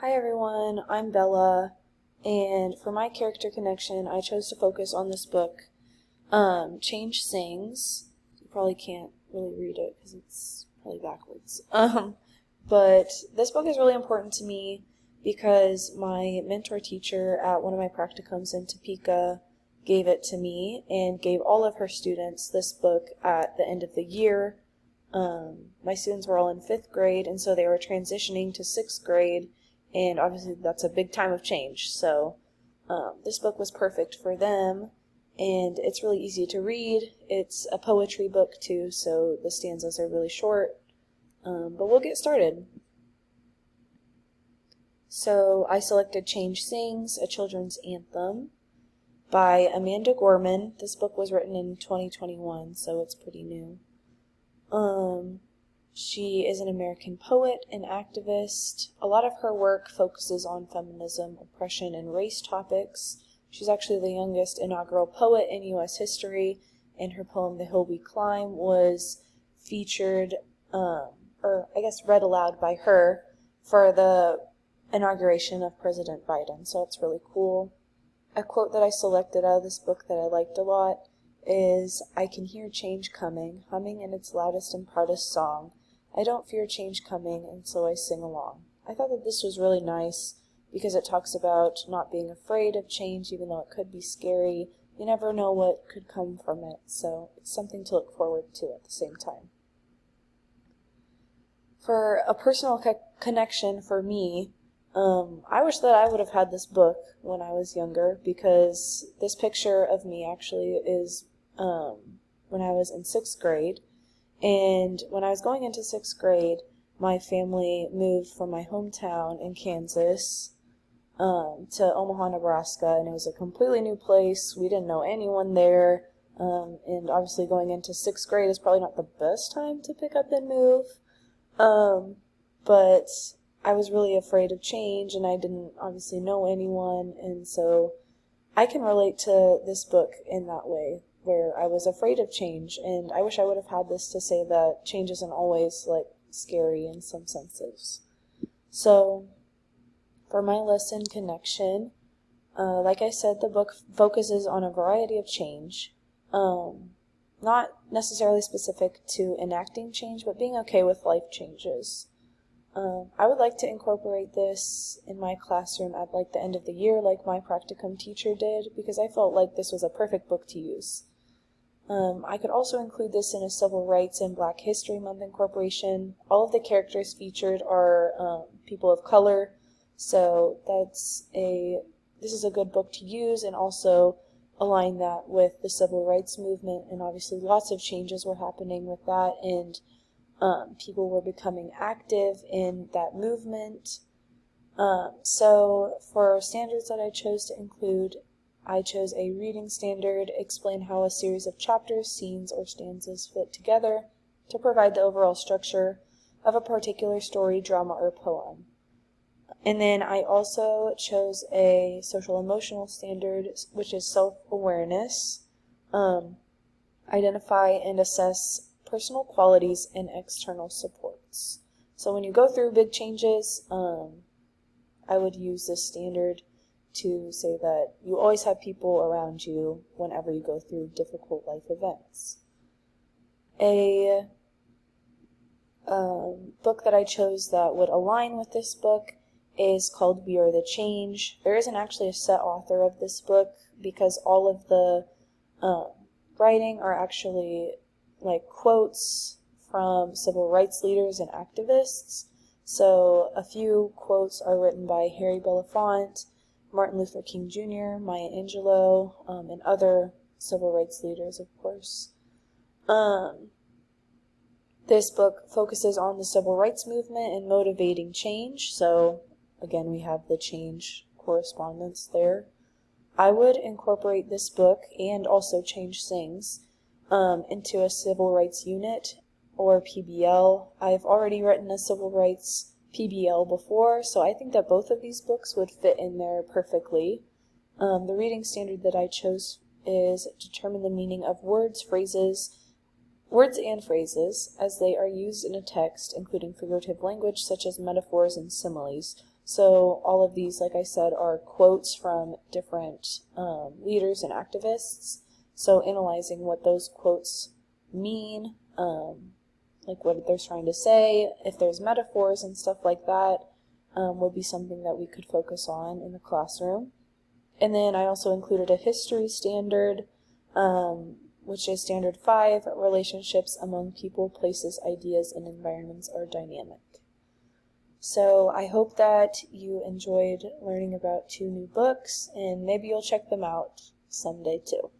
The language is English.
Hi everyone, I'm Bella, and for my character connection, I chose to focus on this book, Change Sings. You probably can't really read it because it's probably backwards. But this book is really important to me because my mentor teacher at one of my practicums in Topeka gave it to me and gave all of her students this book at the end of the year. My students were all in 5th grade, and so they were transitioning to 6th grade. And obviously that's a big time of change, so this book was perfect for them, and it's really easy to read. It's a poetry book too, so the stanzas are really short, but we'll get started. So I selected Change Sings, a children's anthem by Amanda Gorman. This book was written in 2021, so it's pretty new. She is an American poet and activist. A lot of her work focuses on feminism, oppression, and race topics. She's actually the youngest inaugural poet in U.S. history, and her poem, The Hill We Climb, was featured, read aloud by her for the inauguration of President Biden, so it's really cool. A quote that I selected out of this book that I liked a lot is, "I can hear change coming, humming in its loudest and proudest song. I don't fear change coming, and so I sing along." I thought that this was really nice because it talks about not being afraid of change, even though it could be scary. You never know what could come from it, so it's something to look forward to at the same time. For a personal connection for me, I wish that I would have had this book when I was younger, because this picture of me actually is when I was in 6th grade. And when I was going into 6th grade, my family moved from my hometown in Kansas to Omaha, Nebraska, and it was a completely new place. We didn't know anyone there, and obviously going into 6th grade is probably not the best time to pick up and move, but I was really afraid of change, and I didn't obviously know anyone, and so I can relate to this book in that way, where I was afraid of change, and I wish I would have had this to say that change isn't always, scary in some senses. So, for my lesson connection, like I said, the book focuses on a variety of change, not necessarily specific to enacting change, but being okay with life changes. I would like to incorporate this in my classroom at the end of the year, like my practicum teacher did, because I felt like this was a perfect book to use. I could also include this in a Civil Rights and Black History Month incorporation. All of the characters featured are people of color, so this is a good book to use, and also align that with the Civil Rights Movement, and obviously lots of changes were happening with that, and people were becoming active in that movement. So for standards that I chose to include, I chose a reading standard, explain how a series of chapters, scenes, or stanzas fit together to provide the overall structure of a particular story, drama, or poem. And then I also chose a social emotional standard, which is self-awareness. Identify and assess personal qualities and external supports. So when you go through big changes, I would use this standard to say that you always have people around you whenever you go through difficult life events. A book that I chose that would align with this book is called We Are the Change. There isn't actually a set author of this book because all of the writing are actually quotes from civil rights leaders and activists. So a few quotes are written by Harry Belafonte, Martin Luther King Jr., Maya Angelou, and other civil rights leaders, of course. This book focuses on the civil rights movement and motivating change, so again we have the change correspondence there. I would incorporate this book and also Change Sings into a civil rights unit or PBL. I've already written a civil rights PBL before, so I think that both of these books would fit in there perfectly. The reading standard that I chose is determine the meaning of words and phrases as they are used in a text, including figurative language such as metaphors and similes. So all of these, like I said, are quotes from different leaders and activists. So analyzing what those quotes mean, like what they're trying to say, if there's metaphors and stuff like that, would be something that we could focus on in the classroom. And then I also included a history standard, which is standard 5, relationships among people, places, ideas, and environments are dynamic. So I hope that you enjoyed learning about 2 new books, and maybe you'll check them out someday too.